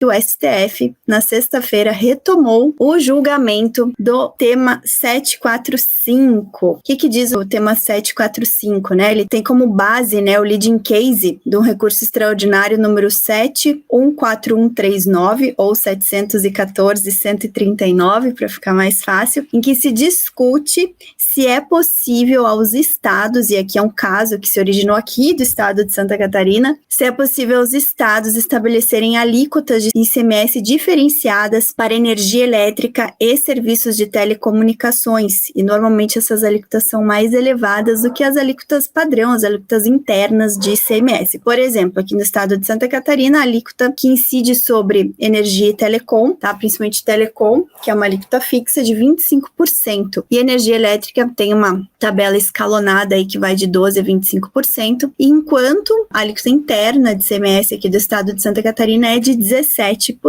do STF, na sexta-feira, retomou o julgamento do tema 745. O que diz o tema 745, né? Ele tem como base, né, o leading case do recurso extraordinário número 714139, ou 714.139, para ficar mais fácil, em que se discute se é possível aos estados, e aqui é um caso que se originou aqui do estado de Santa Catarina, se é possível aos estados estabelecerem alíquotas de ICMS diferenciadas para energia elétrica e serviços de telecomunicações, e normalmente essas alíquotas são mais elevadas do que as alíquotas padrão, as alíquotas internas de ICMS. Por exemplo, aqui no estado de Santa Catarina, a alíquota que incide sobre energia e telecom, tá? Principalmente telecom, que é uma alíquota fixa de 25%, e energia elétrica tem uma tabela escalonada aí que vai de 12% a 25%, enquanto a alíquota interna de ICMS aqui do estado de Santa Catarina é de 17%.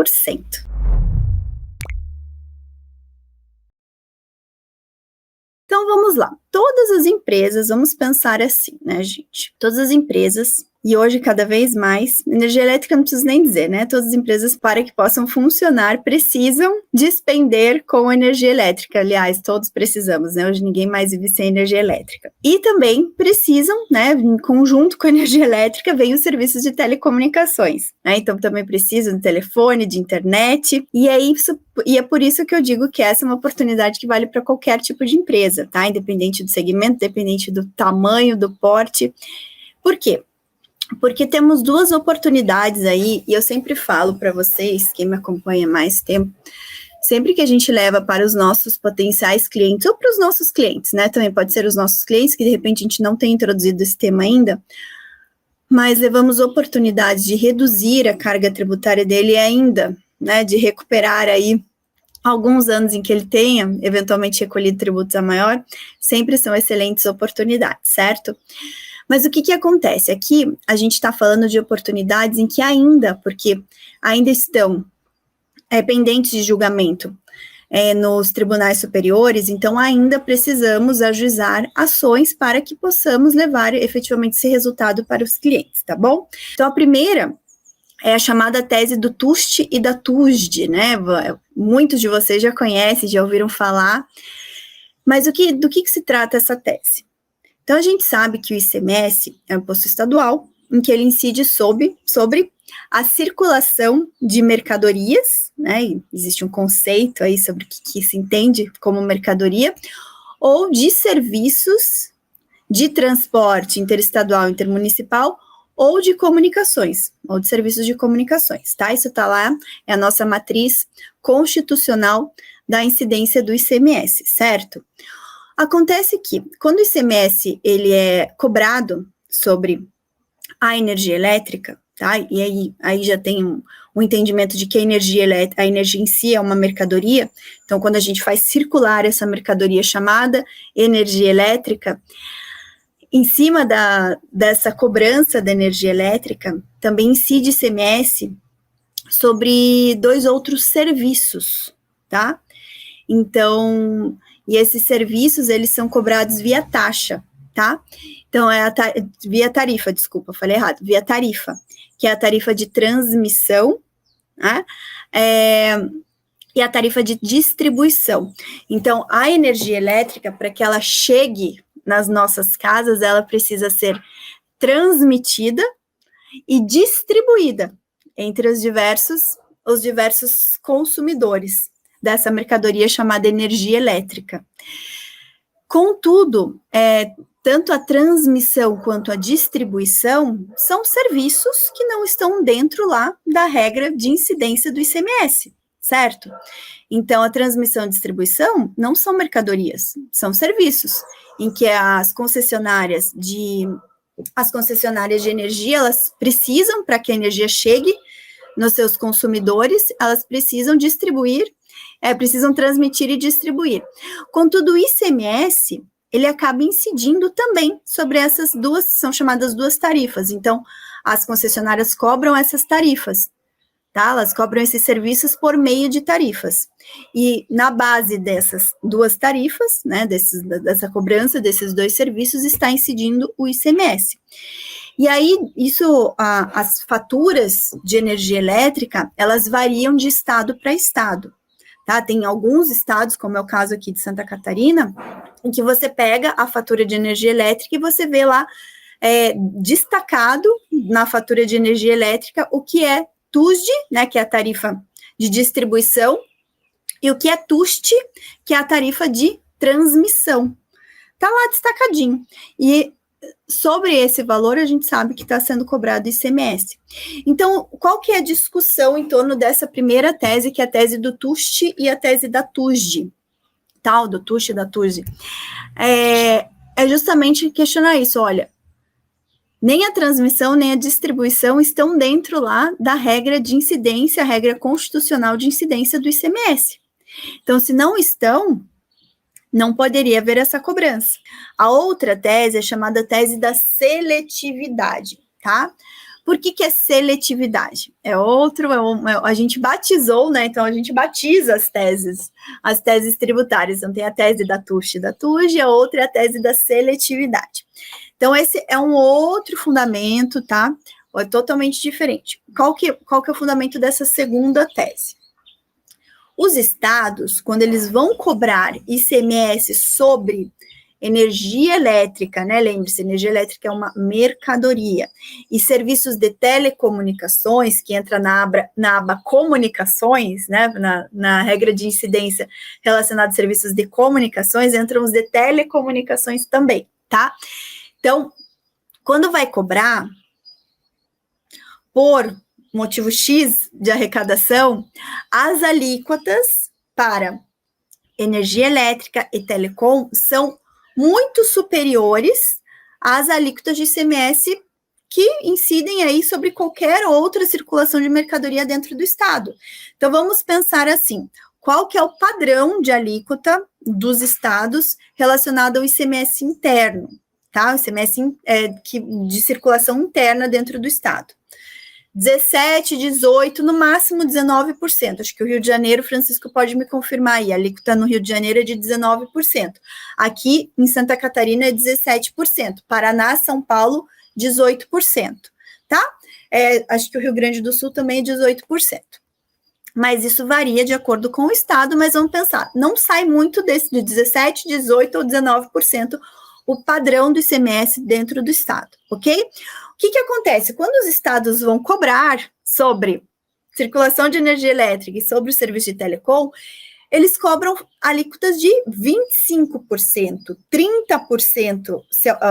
Então vamos lá, todas as empresas, vamos pensar assim, né, gente? Todas as empresas, e hoje cada vez mais, energia elétrica não preciso nem dizer, né? Todas as empresas, para que possam funcionar, precisam despender com energia elétrica. Aliás, todos precisamos, né? Hoje ninguém mais vive sem energia elétrica. E também precisam, né, em conjunto com a energia elétrica, vem os serviços de telecomunicações, né? Então também precisam de telefone, de internet, e é por isso que eu digo que essa é uma oportunidade que vale para qualquer tipo de empresa, tá? Independente do segmento, independente do tamanho, do porte. Por quê? Porque temos duas oportunidades aí, e eu sempre falo para vocês, quem me acompanha há mais tempo, sempre que a gente leva para os nossos potenciais clientes, ou para os nossos clientes, né, também pode ser os nossos clientes, que de repente a gente não tem introduzido esse tema ainda, mas levamos oportunidades de reduzir a carga tributária dele ainda, né, de recuperar aí alguns anos em que ele tenha, eventualmente, recolhido tributos a maior, sempre são excelentes oportunidades, certo? Mas o que acontece? Aqui a gente está falando de oportunidades em que porque ainda estão pendentes de julgamento nos tribunais superiores, então ainda precisamos ajuizar ações para que possamos levar efetivamente esse resultado para os clientes, tá bom? Então a primeira é a chamada tese do TUST e da TUSD, né? Muitos de vocês já conhecem, já ouviram falar, mas do que se trata essa tese? Então, a gente sabe que o ICMS é um imposto estadual, em que ele incide sobre a circulação de mercadorias, né? E existe um conceito aí sobre o que se entende como mercadoria, ou de serviços de transporte interestadual, intermunicipal, ou de comunicações, ou de serviços de comunicações, tá? Isso tá lá, é a nossa matriz constitucional da incidência do ICMS, certo? Acontece que, quando o ICMS ele é cobrado sobre a energia elétrica, tá? E aí já tem um entendimento de que a energia em si é uma mercadoria. Então, quando a gente faz circular essa mercadoria chamada energia elétrica, em cima dessa cobrança da energia elétrica, também incide ICMS sobre dois outros serviços, tá? Então, e esses serviços, eles são cobrados via taxa, tá? Então, via tarifa, desculpa, falei errado, via tarifa, que é a tarifa de transmissão, né? E a tarifa de distribuição. Então, a energia elétrica, para que ela chegue nas nossas casas, ela precisa ser transmitida e distribuída entre os diversos consumidores dessa mercadoria chamada energia elétrica. Contudo, tanto a transmissão quanto a distribuição são serviços que não estão dentro lá da regra de incidência do ICMS, certo? Então, a transmissão e distribuição não são mercadorias, são serviços, em que as concessionárias de energia, elas precisam, para que a energia chegue nos seus consumidores, elas precisam precisam transmitir e distribuir. Contudo, o ICMS, ele acaba incidindo também sobre essas duas, são chamadas duas tarifas. Então, as concessionárias cobram essas tarifas, tá? Elas cobram esses serviços por meio de tarifas. E na base dessas duas tarifas, né, dessa cobrança desses dois serviços, está incidindo o ICMS. E aí, as faturas de energia elétrica, elas variam de estado para estado, tá? Tem alguns estados, como é o caso aqui de Santa Catarina, em que você pega a fatura de energia elétrica e você vê lá destacado na fatura de energia elétrica o que é TUSD, né, que é a tarifa de distribuição, e o que é TUST, que é a tarifa de transmissão. Tá lá destacadinho. E sobre esse valor, a gente sabe que está sendo cobrado ICMS. Então, qual que é a discussão em torno dessa primeira tese, que é a tese do TUST e a tese da TUSD? Tal, do TUST e da TUSD. É justamente questionar isso, olha, nem a transmissão, nem a distribuição estão dentro lá da regra de incidência, a regra constitucional de incidência do ICMS. Então, se não estão, não poderia haver essa cobrança. A outra tese é chamada tese da seletividade, tá? Por que é seletividade? A gente batizou, né? Então, a gente batiza as teses tributárias. Então, tem a tese da TUST e da TUSD, e a outra é a tese da seletividade. Então, esse é um outro fundamento, tá? É totalmente diferente. Qual que é o fundamento dessa segunda tese? Os estados, quando eles vão cobrar ICMS sobre energia elétrica, né? Lembre-se, energia elétrica é uma mercadoria. E serviços de telecomunicações, que entra na aba comunicações, né? Na regra de incidência relacionada a serviços de comunicações, entram os de telecomunicações também, tá? Então, quando vai cobrar por motivo X de arrecadação, as alíquotas para energia elétrica e telecom são muito superiores às alíquotas de ICMS que incidem aí sobre qualquer outra circulação de mercadoria dentro do estado. Então, vamos pensar assim, qual que é o padrão de alíquota dos estados relacionado ao ICMS interno, tá? O ICMS de circulação interna dentro do estado. 17, 18, no máximo 19%. Acho que o Rio de Janeiro, Francisco pode me confirmar aí, a alíquota no Rio de Janeiro é de 19%. Aqui em Santa Catarina é 17%. Paraná, São Paulo, 18%, tá? Acho que o Rio Grande do Sul também é 18%. Mas isso varia de acordo com o estado, mas vamos pensar, não sai muito de 17, 18 ou 19% o padrão do ICMS dentro do estado, ok? O que acontece? Quando os estados vão cobrar sobre circulação de energia elétrica e sobre o serviço de telecom, eles cobram alíquotas de 25%, 30%,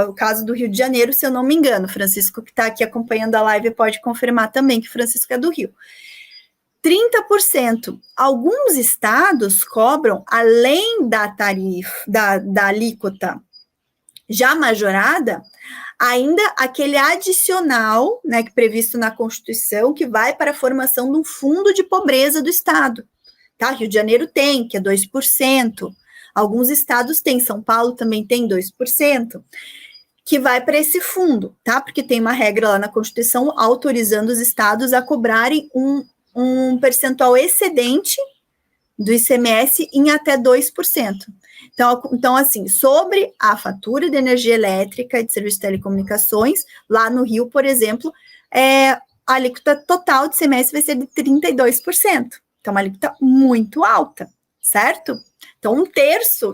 o caso do Rio de Janeiro, se eu não me engano. Francisco, que está aqui acompanhando a live, pode confirmar também que Francisco é do Rio. 30%. Alguns estados cobram, além da tarifa, da alíquota já majorada, ainda aquele adicional, né, previsto na Constituição, que vai para a formação de um fundo de pobreza do estado. Tá? Rio de Janeiro tem, que é 2%. Alguns estados têm, São Paulo também tem 2%, que vai para esse fundo, tá? Porque tem uma regra lá na Constituição autorizando os estados a cobrarem um percentual excedente do ICMS em até 2%. Então, assim, sobre a fatura de energia elétrica e de serviço de telecomunicações, lá no Rio, por exemplo, a alíquota total de ICMS vai ser de 32%. Então, uma alíquota muito alta, certo? Então, um terço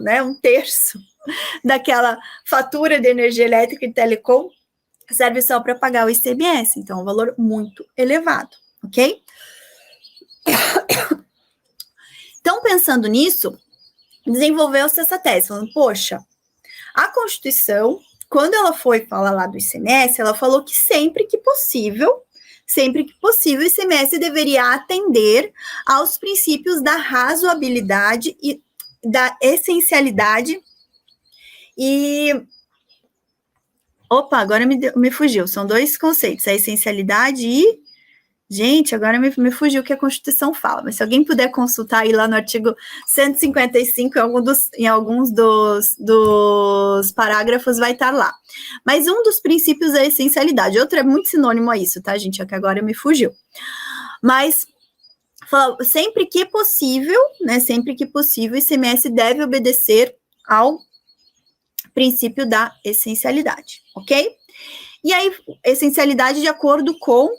daquela fatura de energia elétrica e telecom serve só para pagar o ICMS. Então, é um valor muito elevado, ok? Então, pensando nisso, desenvolveu-se essa tese, falando, poxa, a Constituição, quando ela foi falar lá do ICMS, ela falou que sempre que possível, o ICMS deveria atender aos princípios da razoabilidade e da essencialidade e... Opa, agora me fugiu, são dois conceitos, a essencialidade e... Gente, agora me fugiu o que a Constituição fala, mas se alguém puder consultar aí lá no artigo 155, em alguns dos parágrafos vai estar lá. Mas um dos princípios é a essencialidade, outro é muito sinônimo a isso, tá, gente? É que agora me fugiu. Mas, sempre que possível, o ICMS deve obedecer ao princípio da essencialidade, ok? E aí, essencialidade de acordo com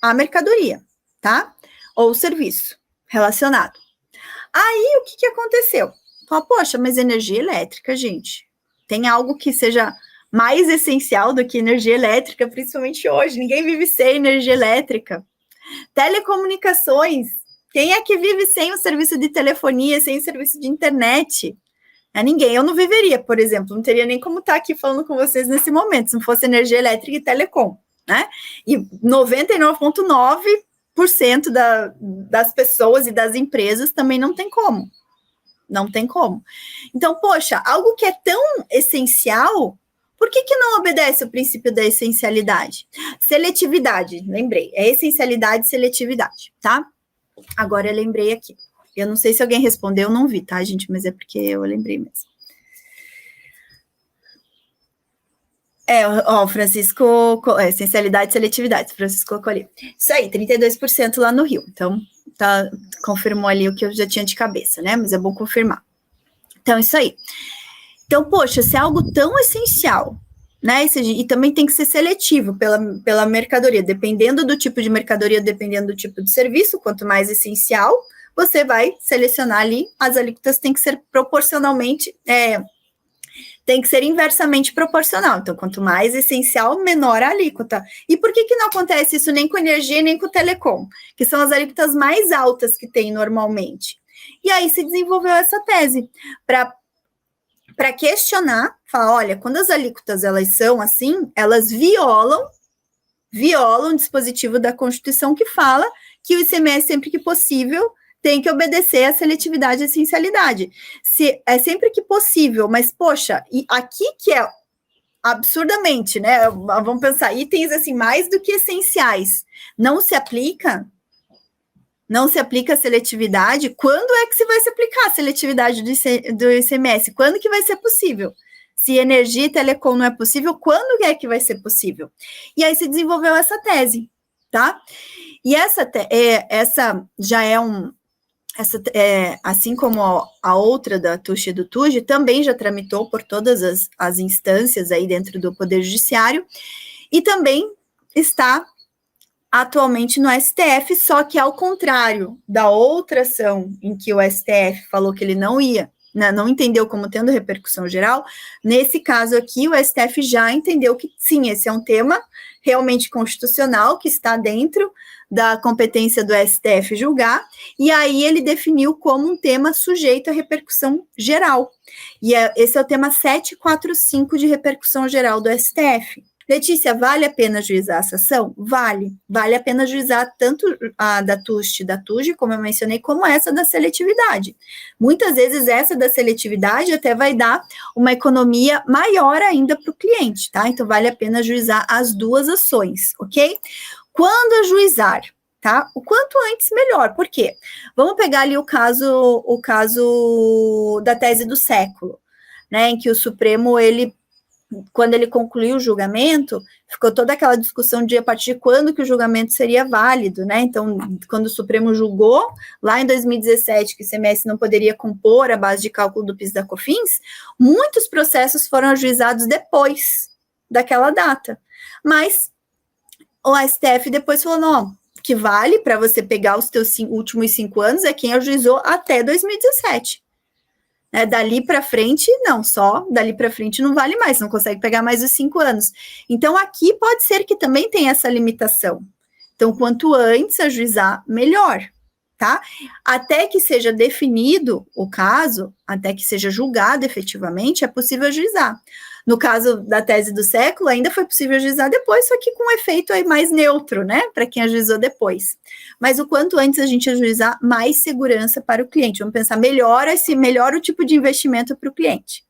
a mercadoria, tá? Ou o serviço relacionado. Aí, o que aconteceu? Fala, poxa, mas energia elétrica, gente, tem algo que seja mais essencial do que energia elétrica, principalmente hoje. Ninguém vive sem energia elétrica. Telecomunicações. Quem é que vive sem o serviço de telefonia, sem o serviço de internet? Ninguém. Eu não viveria, por exemplo. Não teria nem como estar aqui falando com vocês nesse momento, se não fosse energia elétrica e telecom, né? E 99,9% das pessoas e das empresas também não tem como. Não tem como. Então, poxa, algo que é tão essencial, por que não obedece o princípio da essencialidade? Seletividade, lembrei. É essencialidade e seletividade, tá? Agora eu lembrei aqui. Eu não sei se alguém respondeu, eu não vi, tá, gente? Mas é porque eu lembrei mesmo. Ó, Francisco, essencialidade e seletividade, Francisco colocou ali. Isso aí, 32% lá no Rio. Então, tá, confirmou ali o que eu já tinha de cabeça, né? Mas é bom confirmar. Então, isso aí. Então, poxa, se é algo tão essencial, né? E também tem que ser seletivo pela mercadoria, dependendo do tipo de mercadoria, dependendo do tipo de serviço, quanto mais essencial, você vai selecionar ali, as alíquotas têm que ser proporcionalmente, tem que ser inversamente proporcional. Então, quanto mais essencial, menor a alíquota. E por que não acontece isso nem com energia, nem com telecom? Que são as alíquotas mais altas que tem normalmente. E aí se desenvolveu essa tese para questionar, falar, olha, quando as alíquotas elas são assim, elas violam o dispositivo da Constituição que fala que o ICMS, sempre que possível, tem que obedecer à seletividade e essencialidade. É sempre que possível, mas, poxa, e aqui que é absurdamente, né? Vamos pensar, itens assim, mais do que essenciais, não se aplica a seletividade. Quando é que se vai se aplicar a seletividade do ICMS? Quando que vai ser possível? Se energia e telecom não é possível, quando é que vai ser possível? E aí se desenvolveu essa tese, tá? E essa já é assim como a outra da TUSH e do TUJ, também já tramitou por todas as instâncias aí dentro do Poder Judiciário, e também está atualmente no STF, só que ao contrário da outra ação em que o STF falou que ele não ia, né, não entendeu como tendo repercussão geral, nesse caso aqui o STF já entendeu que sim, esse é um tema realmente constitucional, que está dentro da competência do STF julgar, e aí ele definiu como um tema sujeito à repercussão geral. E esse é o tema 745 de repercussão geral do STF. Letícia, vale a pena juizar essa ação? Vale. Vale a pena juizar tanto a da TUJ, como eu mencionei, como essa da seletividade. Muitas vezes essa da seletividade até vai dar uma economia maior ainda para o cliente, tá? Então vale a pena juizar as duas ações, ok? Quando ajuizar, tá? O quanto antes, melhor. Por quê? Vamos pegar ali o caso da tese do século, né? Em que o Supremo, quando ele concluiu o julgamento, ficou toda aquela discussão de a partir de quando que o julgamento seria válido, né? Então, quando o Supremo julgou, lá em 2017, que o ICMS não poderia compor a base de cálculo do PIS da COFINS, muitos processos foram ajuizados depois daquela data. Mas o STF depois falou, não, que vale para você pegar os teus últimos 5 anos é quem ajuizou até 2017. Dali para frente, não, só dali para frente não vale mais, não consegue pegar mais os 5 anos. Então, aqui pode ser que também tenha essa limitação. Então, quanto antes ajuizar, melhor, tá? Até que seja definido o caso, até que seja julgado efetivamente, é possível ajuizar. No caso da tese do século, ainda foi possível ajuizar depois, só que com um efeito aí mais neutro, né, para quem ajuizou depois. Mas o quanto antes a gente ajuizar, mais segurança para o cliente. Vamos pensar, melhora o tipo de investimento para o cliente.